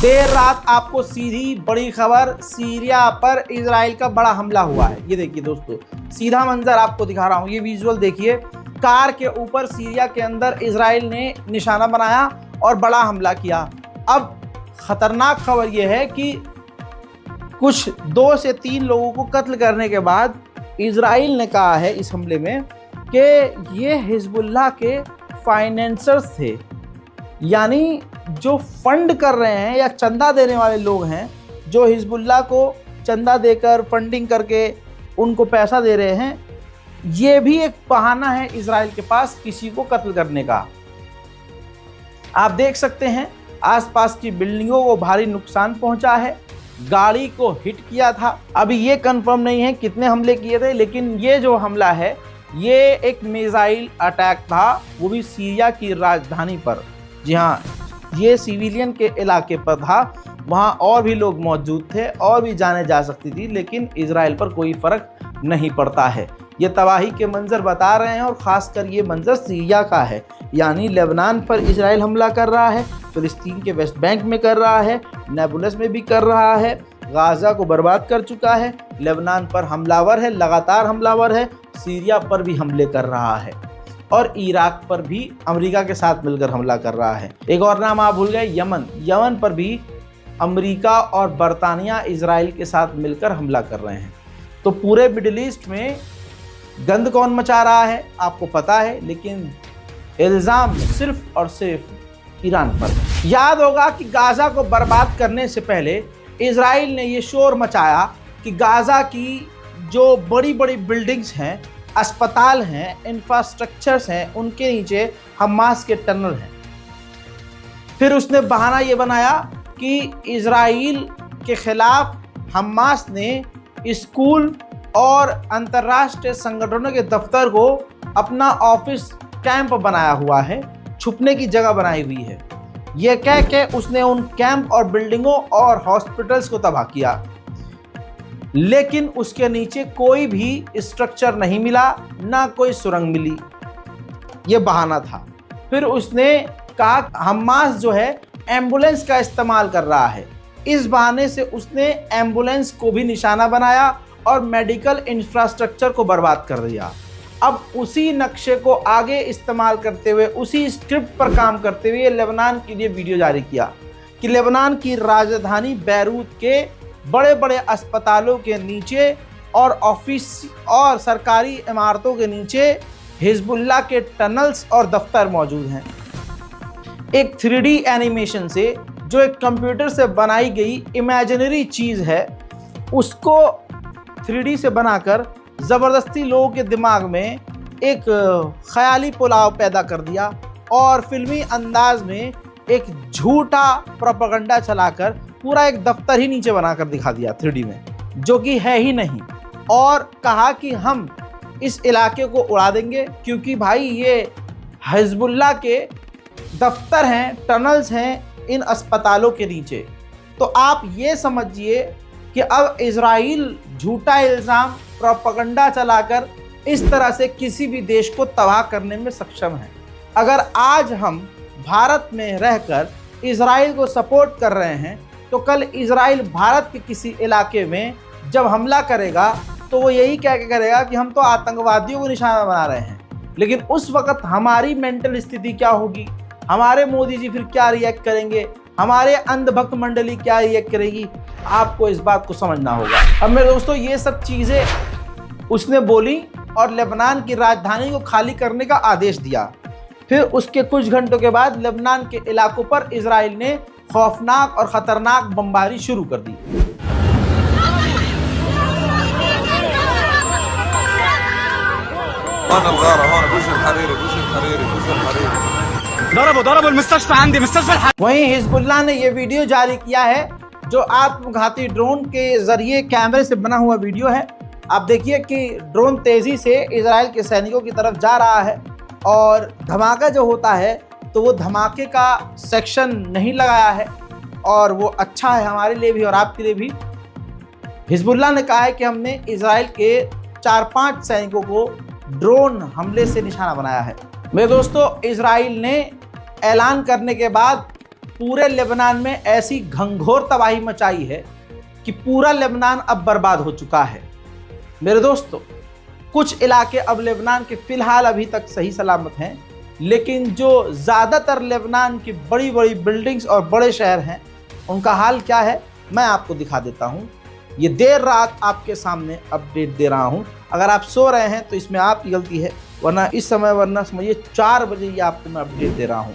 देर रात आपको सीधी बड़ी खबर, सीरिया पर इजराइल का बड़ा हमला हुआ है। ये देखिए दोस्तों, सीधा मंजर आपको दिखा रहा हूँ, ये विजुअल देखिए। कार के ऊपर सीरिया के अंदर इजराइल ने निशाना बनाया और बड़ा हमला किया। अब खतरनाक खबर यह है कि कुछ 2 से 3 लोगों को कत्ल करने के बाद इजराइल ने कहा है इस हमले में कि ये हिजबुल्लाह के फाइनेंसर्स थे, यानी जो फंड कर रहे हैं या चंदा देने वाले लोग हैं, जो हिजबुल्लाह को चंदा देकर फंडिंग करके उनको पैसा दे रहे हैं। ये भी एक बहाना है इजराइल के पास किसी को कत्ल करने का। आप देख सकते हैं आसपास की बिल्डिंगों को भारी नुकसान पहुंचा है, गाड़ी को हिट किया था। अभी ये कंफर्म नहीं है कितने हमले किए थे, लेकिन ये जो हमला है ये एक मिसाइल अटैक था, वो भी सीरिया की राजधानी पर। जी हाँ, ये सिविलियन के इलाके पर था, वहाँ और भी लोग मौजूद थे और भी जाने जा सकती थी, लेकिन इजराइल पर कोई फर्क नहीं पड़ता है। ये तबाही के मंजर बता रहे हैं और ख़ासकर ये मंजर सीरिया का है, यानी लेबनान पर इजराइल हमला कर रहा है, फ़िलिस्तीन के वेस्ट बैंक में कर रहा है, नेबुलस में भी कर रहा है, गाज़ा को बर्बाद कर चुका है। लेबनान पर हमलावर है, लगातार हमलावर है, सीरिया पर भी हमले कर रहा है और इराक पर भी अमेरिका के साथ मिलकर हमला कर रहा है। एक और नाम आप भूल गए, यमन। यमन पर भी अमेरिका और बरतानिया इजराइल के साथ मिलकर हमला कर रहे हैं। तो पूरे मिडिल ईस्ट में गंद कौन मचा रहा है आपको पता है, लेकिन इल्ज़ाम सिर्फ और सिर्फ ईरान पर। याद होगा कि गाज़ा को बर्बाद करने से पहले इजराइल ने ये शोर मचाया कि गाज़ा की जो बड़ी बड़ी बिल्डिंग्स हैं, अस्पताल हैं, इंफ्रास्ट्रक्चर्स हैं, उनके नीचे हमास के टनल हैं। फिर उसने बहाना ये बनाया कि इजराइल के खिलाफ हमास ने स्कूल और अंतर्राष्ट्रीय संगठनों के दफ्तर को अपना ऑफिस कैंप बनाया हुआ है, छुपने की जगह बनाई हुई है। यह कह के उसने उन कैंप और बिल्डिंगों और हॉस्पिटल्स को तबाह किया, लेकिन उसके नीचे कोई भी स्ट्रक्चर नहीं मिला, ना कोई सुरंग मिली। ये बहाना था। फिर उसने कहा हमास जो है एम्बुलेंस का इस्तेमाल कर रहा है। इस बहाने से उसने एम्बुलेंस को भी निशाना बनाया और मेडिकल इंफ्रास्ट्रक्चर को बर्बाद कर दिया। अब उसी नक्शे को आगे इस्तेमाल करते हुए, उसी स्क्रिप्ट पर काम करते हुए लेबनान के लिए वीडियो जारी किया कि लेबनान की राजधानी बैरूत के बड़े बड़े अस्पतालों के नीचे और ऑफिस और सरकारी इमारतों के नीचे हिजबुल्लाह के टनल्स और दफ्तर मौजूद हैं। एक 3D एनिमेशन से, जो एक कंप्यूटर से बनाई गई इमेजिनरी चीज़ है, उसको 3D से बनाकर ज़बरदस्ती लोगों के दिमाग में एक ख्याली पुलाव पैदा कर दिया और फिल्मी अंदाज में एक झूठा प्रोपेगेंडा चलाकर पूरा एक दफ्तर ही नीचे बनाकर दिखा दिया 3D में, जो कि है ही नहीं। और कहा कि हम इस इलाके को उड़ा देंगे क्योंकि भाई ये हिजबुल्लाह के दफ्तर हैं, टनल्स हैं इन अस्पतालों के नीचे। तो आप ये समझिए कि अब इजराइल झूठा इल्ज़ाम, प्रोपेगेंडा चलाकर इस तरह से किसी भी देश को तबाह करने में सक्षम है। अगर आज हम भारत में रहकर इजराइल को सपोर्ट कर रहे हैं, तो कल इजराइल भारत के किसी इलाके में जब हमला करेगा तो वो यही कह के करेगा कि हम तो आतंकवादियों को निशाना बना रहे हैं। लेकिन उस वक़्त हमारी मेंटल स्थिति क्या होगी, हमारे मोदी जी फिर क्या रिएक्ट करेंगे, हमारे अंधभक्त मंडली क्या रिएक्ट करेगी, आपको इस बात को समझना होगा। अब मेरे दोस्तों, ये सब चीज़ें उसने बोली और लेबनान की राजधानी को खाली करने का आदेश दिया। फिर उसके कुछ घंटों के बाद लेबनान के इलाकों पर इजराइल ने खौफनाक और ख़तरनाक बमबारी शुरू कर दी। वहीं हिजबुल्लाह ने यह वीडियो जारी किया है, जो आत्मघाती ड्रोन के जरिए कैमरे से बना हुआ वीडियो है। आप देखिए कि ड्रोन तेजी से इजराइल के सैनिकों की तरफ जा रहा है और धमाका जो होता है तो वो धमाके का सेक्शन नहीं लगाया है और वो अच्छा है हमारे लिए भी और आपके लिए भी। हिजबुल्लाह ने कहा है कि हमने इजराइल के 4-5 सैनिकों को ड्रोन हमले से निशाना बनाया है। मेरे दोस्तों, इजराइल ने ऐलान करने के बाद पूरे लेबनान में ऐसी घंघोर तबाही मचाई है कि पूरा लेबनान अब बर्बाद हो चुका है। मेरे दोस्तों, कुछ इलाके अब लेबनान के फिलहाल अभी तक सही सलामत हैं, लेकिन जो ज़्यादातर लेबनान की बड़ी बड़ी बिल्डिंग्स और बड़े शहर हैं, उनका हाल क्या है मैं आपको दिखा देता हूँ। ये देर रात आपके सामने अपडेट दे रहा हूँ। अगर आप सो रहे हैं तो इसमें आपकी गलती है, वरना इस समय, वरना समझिए 4 बजे ये आपको मैं अपडेट दे रहा हूँ।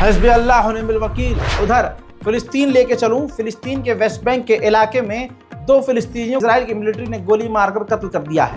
हस्बी अल्लाह निअल वकील। उधर फिलिस्तीन लेके चलूं। फिलिस्तीन के वेस्ट बैंक के इलाके में 2 फिलिस्तीनियों इजराइल की मिलिट्री ने गोली मारकर कत्ल कर दिया है।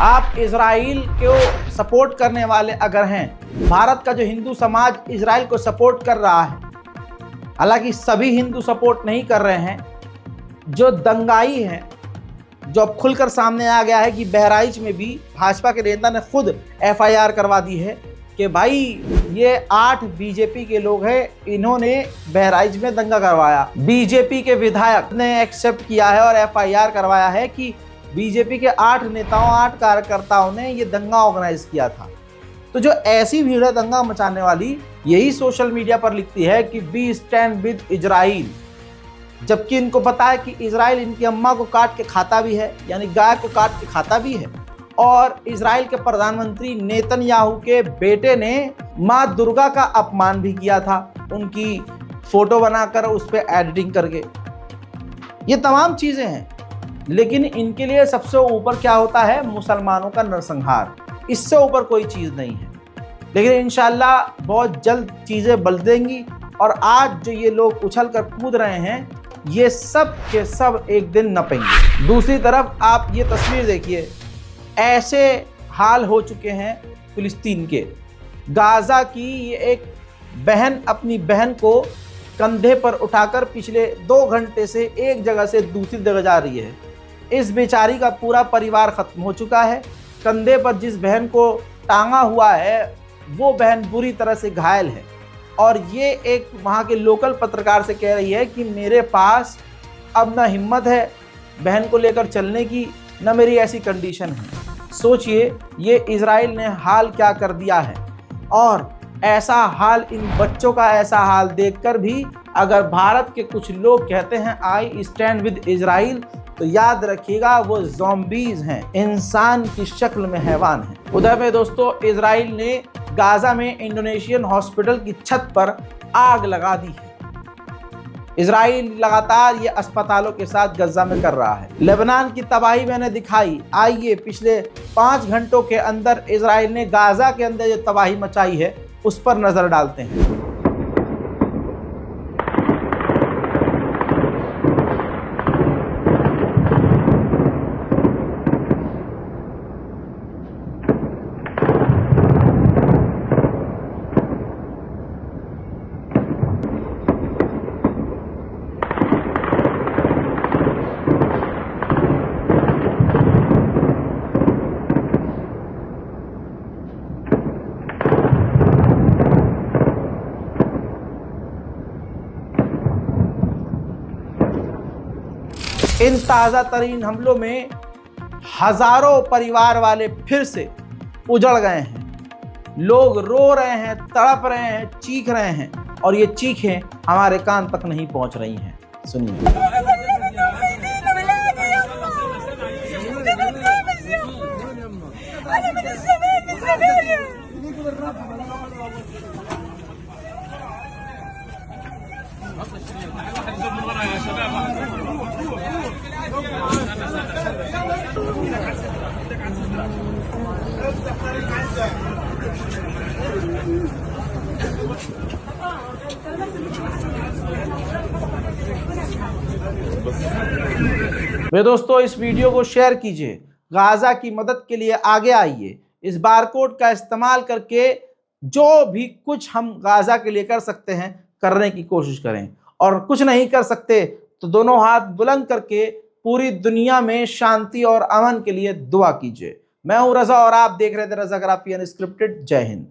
आप इजराइल को सपोर्ट करने वाले अगर हैं, भारत का जो हिंदू समाज इजराइल को सपोर्ट कर रहा है, हालांकि सभी हिंदू सपोर्ट नहीं कर रहे हैं, जो दंगाई हैं, जो अब खुलकर सामने आ गया है कि बहराइच में भी भाजपा के नेता ने खुद एफआईआर करवा दी है कि भाई ये 8 बीजेपी के लोग हैं, इन्होंने बहराइच में दंगा करवाया। बीजेपी के विधायक ने एक्सेप्ट किया है और एफआईआर करवाया है कि बीजेपी के 8 नेताओं, 8 कार्यकर्ताओं ने ये दंगा ऑर्गेनाइज किया था। तो जो ऐसी भीड़ है दंगा मचाने वाली, यही सोशल मीडिया पर लिखती है कि वी स्टैंड विद इजराइल, जबकि इनको पता है कि इजराइल इनकी अम्मा को काट के खाता भी है, यानी गाय को काट के खाता भी है। और इजराइल के प्रधानमंत्री नेतन्याहू के बेटे ने माँ दुर्गा का अपमान भी किया था, उनकी फोटो बनाकर उस पर एडिटिंग करके। ये तमाम चीज़ें हैं, लेकिन इनके लिए सबसे ऊपर क्या होता है? मुसलमानों का नरसंहार। इससे ऊपर कोई चीज़ नहीं है। लेकिन इंशाल्लाह बहुत जल्द चीज़ें बदलेंगी और आज जो ये लोग उछल कर कूद रहे हैं, ये सब के सब एक दिन नपेंगे। दूसरी तरफ आप ये तस्वीर देखिए, ऐसे हाल हो चुके हैं फिलिस्तीन के। गाज़ा की ये एक बहन अपनी बहन को कंधे पर उठाकर पिछले 2 घंटे से एक जगह से दूसरी जगह जा रही है। इस बेचारी का पूरा परिवार ख़त्म हो चुका है। कंधे पर जिस बहन को टांगा हुआ है वो बहन बुरी तरह से घायल है और ये एक वहाँ के लोकल पत्रकार से कह रही है कि मेरे पास अब ना हिम्मत है बहन को लेकर चलने की, न मेरी ऐसी कंडीशन है। सोचिए ये इजराइल ने हाल क्या कर दिया है। और ऐसा हाल, इन बच्चों का ऐसा हाल देखकर भी अगर भारत के कुछ लोग कहते हैं आई स्टैंड विद इजराइल, तो याद रखिएगा वो ज़ॉम्बीज हैं, इंसान की शक्ल में हैवान हैं। उधर में दोस्तों इजराइल ने गाज़ा में इंडोनेशियन हॉस्पिटल की छत पर आग लगा दी है। इजराइल लगातार ये अस्पतालों के साथ गजा में कर रहा है। लेबनान की तबाही मैंने दिखाई। आइए पिछले 5 घंटों के अंदर इजराइल ने गाज़ा के अंदर जो तबाही मचाई है उस पर नजर डालते हैं। इन ताज़ा तरीन हमलों में हजारों परिवार वाले फिर से उजड़ गए हैं। लोग रो रहे हैं, तड़प रहे हैं, चीख रहे हैं और ये चीखें हमारे कान तक नहीं पहुंच रही हैं। सुनिए। वे दोस्तों, इस वीडियो को शेयर कीजिए, गाजा की मदद के लिए आगे आइए। इस बारकोड का इस्तेमाल करके जो भी कुछ हम गाजा के लिए कर सकते हैं करने की कोशिश करें, और कुछ नहीं कर सकते तो दोनों हाथ बुलंद करके पूरी दुनिया में शांति और अमन के लिए दुआ कीजिए। मैं हूं रजा और आप देख रहे थे रजाग्राफी अनस्क्रिप्टेड। जय हिंद।